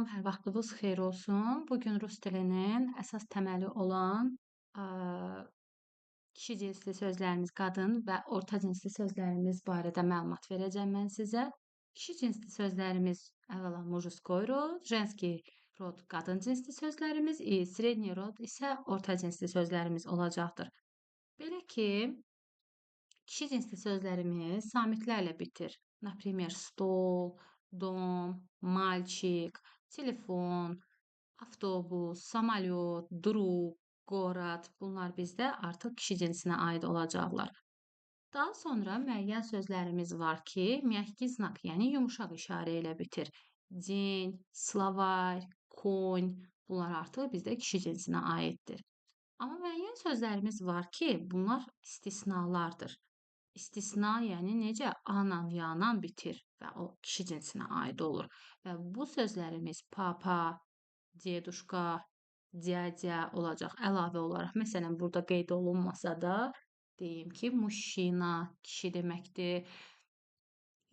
Salam, hər vaxtınız xeyir olsun. Bugün rus dilinin əsas təməli olan kişi cinsli sözlərimiz, qadın və orta cinsli sözlərimiz barədə məlumat verəcəm mən sizə. Kişi cinsli sözlərimiz əvvəla mujskoy rod, женский rod qadın cinsli sözlərimiz, средний rod isə orta cinsli sözlərimiz olacaqdır. Belə ki, kişi cinsli sözlərimiz samitlərlə bitir. Например, stol, dom, мальчик, telefon, avtobus, samolyot, druq, город. Bunlar bizdə artıq kişi cinsinə aid olacaqlar. Daha sonra müəyyən sözlərimiz var ki, мягкий знак, yəni yumuşaq işarə ilə bitir. День, словарь, конь. Bunlar artıq bizdə kişi cinsinə aiddir. Amma müəyyən sözlərimiz var ki, bunlar istisnalardır. İstisna, yəni necə? A-la, ya-la bitir və o kişi cinsinə aid olur. Və bu sözlərimiz papa, deduşka, dядя olacaq əlavə olaraq. Məsələn, burada qeyd olunmasa da deyim ki, mужчина kişi deməkdir.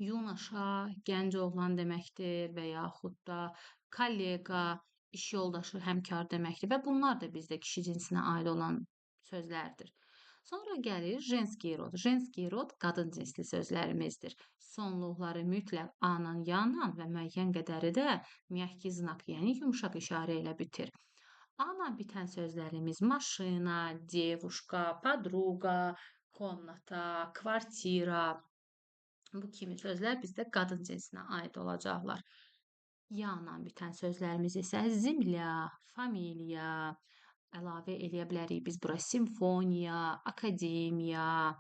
Yunaşa gənc oğlan deməkdir və yaxud da kollega iş yoldaşı, həmkar deməkdir və bunlar da bizdə kişi cinsinə aid olan sözlərdir. Sonra gəlir женский rod. Женский rod qadın cinsli sözlərimizdir. Sonluqları mütləq a-la, ya-la və müəyyən qədəri də мягкий знак, yəni yumşaq işarə ilə bitir. A-la bitən sözlərimiz maşina, девушка, подруга, комната, kvartira. Bu kimi sözlər bizdə qadın cinsinə aid olacaqlar. Ya-la bitən sözlərimiz isə земля, familiya, əlavə eləyə bilərik biz bura simfoniya, akademiya,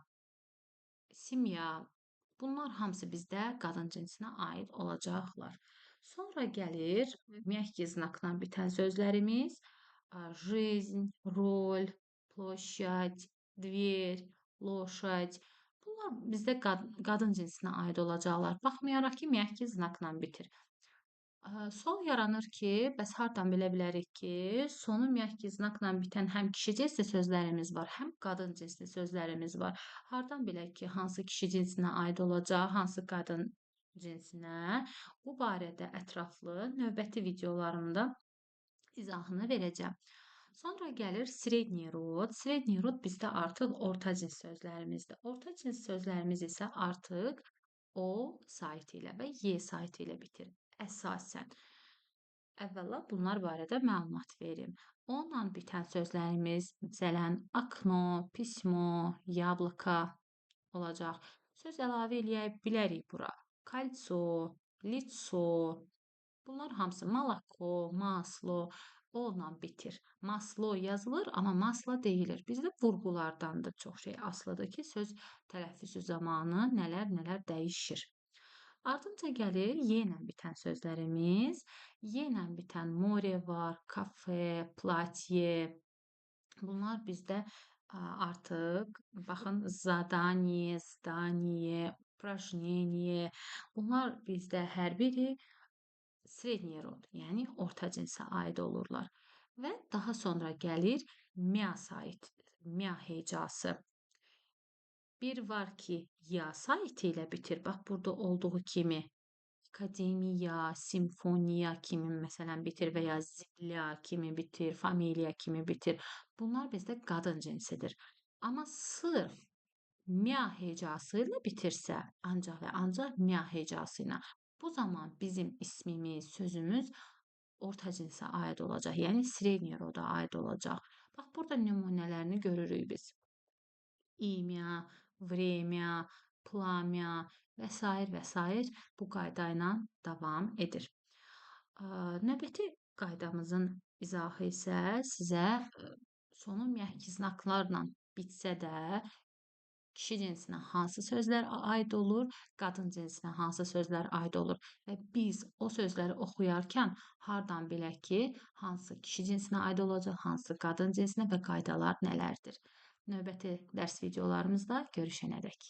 simya. Bunlar hamısı bizdə qadın cinsinə aid olacaqlar. Sonra gəlir мягкий знакla bitən sözlərimiz жизнь, роль, площадь, дверь, лошадь. Bunlar bizdə qadın cinsinə aid olacaqlar. Baxmayaraq ki, мягкий znakla bitir. Sual yaranır ki, bəs hardan bilə bilərik ki, sonu məhkii znakla bitən həm kişi cinsli sözlərimiz var, həm qadın cinsli sözlərimiz var. Hardan bilək ki, hansı kişi cinsinə aid olacaq, hansı qadın cinsinə? Bu barədə ətraflı növbəti videolarımda izahını verəcəm. Sonra gəlir sredni rod. Sredni rod bizdə artıq orta cins sözlərimizdir. Orta cins sözlərimiz isə artıq o saiti ilə və y saiti ilə bitir. Əsasən. Əvvəla bunlar barədə məlumat verim. Onunla bitən sözlərimiz, məsələn, okno, pismo, yabloko olacaq. Söz əlavə eləyə bilərik bura. Kolço, litso. Bunlar hamısı malako, maslo, onunla bitir. Maslo yazılır, amma masla deyilir. Bizdə vurğulardandır çox şey asılıdır ki, söz tələffüzü zamanı nələr dəyişir. Ardınca gəlir y ilə bitən sözlərimiz. Y ilə bitən more var, kafe, platye. Bunlar bizdə artıq baxın zadanie, zdanie, упражнение. Bunlar bizdə hər biri sredni rod, yəni orta cinsə aid olurlar. Və daha sonra gəlir mya sait, mya hecası. Bir var ki, ya saiti ilə bitir. Bax, burada olduğu kimi akademiya, simfoniya kimi məsələn bitir və ya zilya kimi bitir, familiya kimi bitir. Bunlar bizdə qadın cinsidir. Amma sırf mya hecası ilə bitirsə, ancaq və ancaq mya hecası ilə. Bu zaman bizim ismimiz, sözümüz orta cinsə aid olacaq. Yəni sredni roda aid olacaq. Bax, burada nümunələrini görürük biz. İmya, время, plamya və s. bu qayda ilə davam edir. Növbəti qaydamızın izahı isə sizə sonu məhkii znaklarla bitsə də kişi cinsinə hansı sözlər aid olur, qadın cinsinə hansı sözlər aid olur və biz o sözləri oxuyarkən hardan bilək ki, hansı kişi cinsinə aid olacaq, hansı qadın cinsinə və qaydalar nələrdir? Növbəti dərs videolarımızda görüşənədək.